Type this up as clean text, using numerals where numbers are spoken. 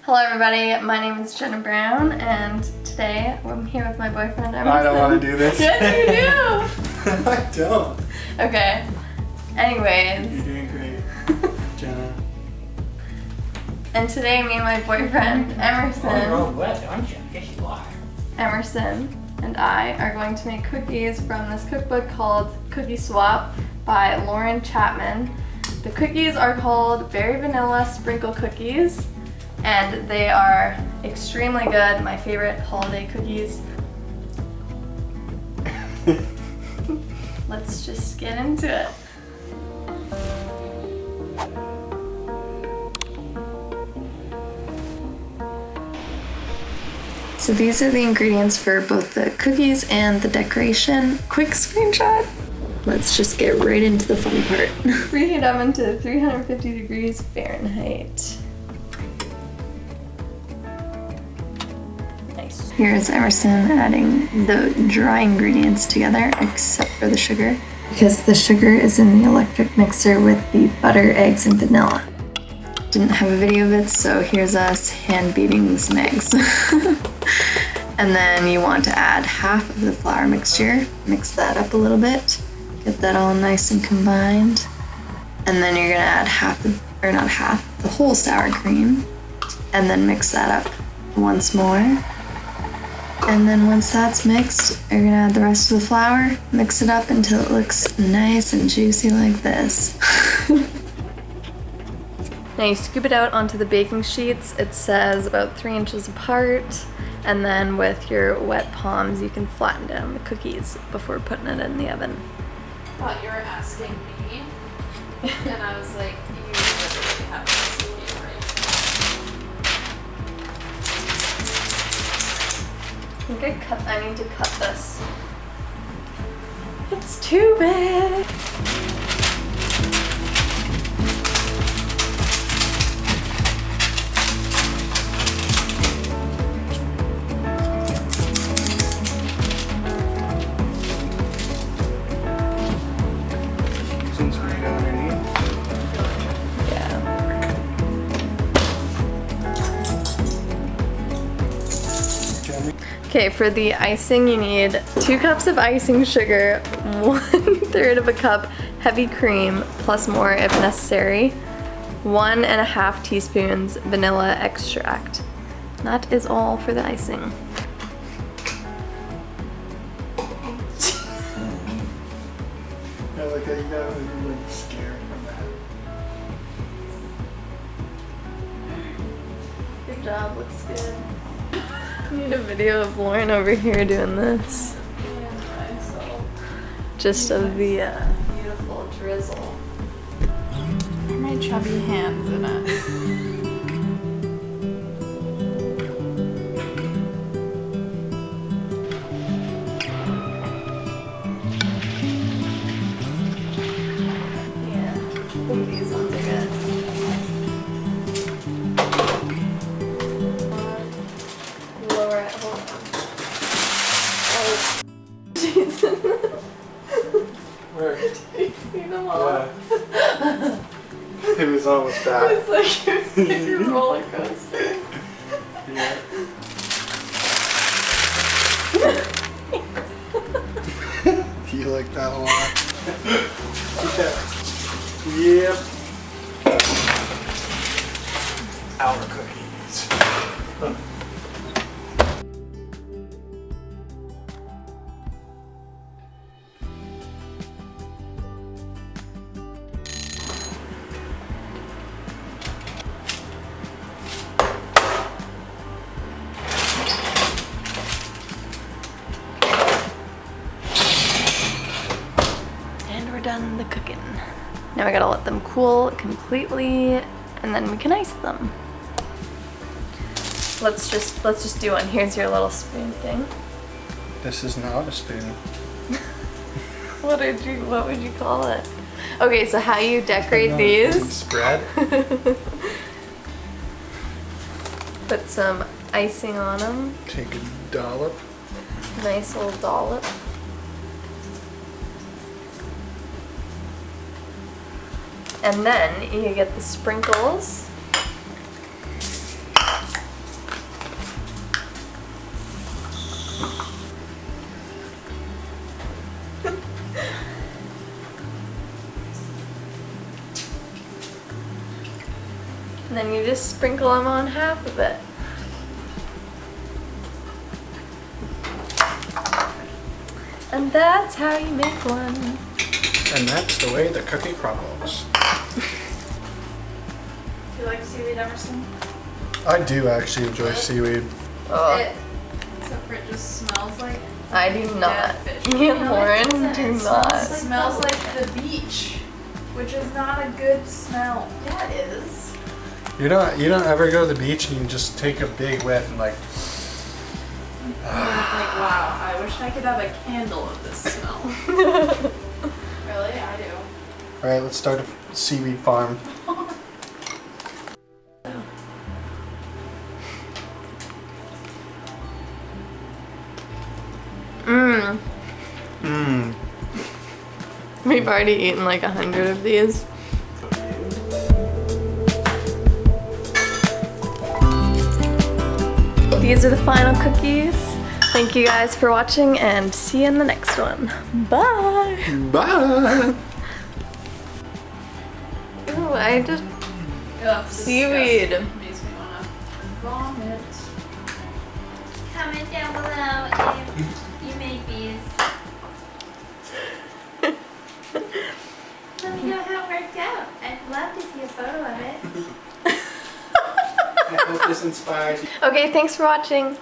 Hello everybody, my name is Jenna Brown and today I'm here with my boyfriend Emerson. I don't want to do this. Yes you do! I don't. Okay, anyways. You're doing great, Jenna. And today me and my boyfriend Emerson. Oh, you're all wet, aren't you? Yes you are. Emerson and I are going to make cookies from this cookbook called Cookie Swap by Lauren Chapman. The cookies are called Berry Vanilla Sprinkle Cookies and they are extremely good, my favorite holiday cookies. Let's just get into it. So these are the ingredients for both the cookies and the decoration. Quick screenshot. Let's just get right into the fun part. Preheat oven to 350 degrees Fahrenheit. Nice. Here's Emerson adding the dry ingredients together, except for the sugar, because the sugar is in the electric mixer with the butter, eggs, and vanilla. Didn't have a video of it, so here's us hand beating some eggs. And then you want to add half of the flour mixture, mix that up a little bit, get that all nice and combined. And then you're gonna add the whole sour cream, and then mix that up once more. And then once that's mixed, you're gonna add the rest of the flour, mix it up until it looks nice and juicy like this. Now you scoop it out onto the baking sheets. It says about 3 inches apart. And then with your wet palms, you can flatten down the cookies before putting it in the oven. I thought you were asking me, and I was like, you literally have to see me right. I need to cut this. It's too big. Okay, for the icing you need 2 cups of icing sugar, 1/3 of a cup heavy cream, plus more if necessary, 1.5 teaspoons vanilla extract. That is all for the icing. I like how you got like scared from that. Good job, looks good. I need a video of Lauren over here doing this. Just of the beautiful drizzle. My chubby hands in it. Yeah, I think these ones are good. Lower it, hold on. Oh, Jesus. Where? You see them all? Yeah. It was almost bad. It's like you're a roller coaster. Yeah. You like that a lot. Yep. Our cookies. We're done the cooking. Now we gotta let them cool completely and then we can ice them. Let's just do one. Here's your little spoon thing. This is not a spoon. What would you call it? Okay, so how you decorate these? Spread. Put some icing on them. Take a dollop. Nice little dollop. And then you get the sprinkles. then you just sprinkle them on half of it. And that's how you make one. And that's the way the cookie crumbles. Do you like seaweed, Emerson? I do actually enjoy seaweed. Except for it just smells like I do not. dead fish. Me and No, it Lauren doesn't. do It not. smells like the beach, which is not a good smell. Yeah, it is. You don't ever go to the beach and you just take a big whiff and like. Like, wow, I wish I could have a candle of this smell. Really? I do. All right, let's start a seaweed farm. Mmm. We've already eaten like 100 of these. These are the final cookies. Thank you guys for watching and see you in the next one. Bye. Bye. Ooh, I just Ugh, seaweed. disgusting. Makes me wanna vomit. Comment down below if you made these. Let me know how it worked out. I'd love to see a photo of it. I hope this inspires you. Okay, thanks for watching.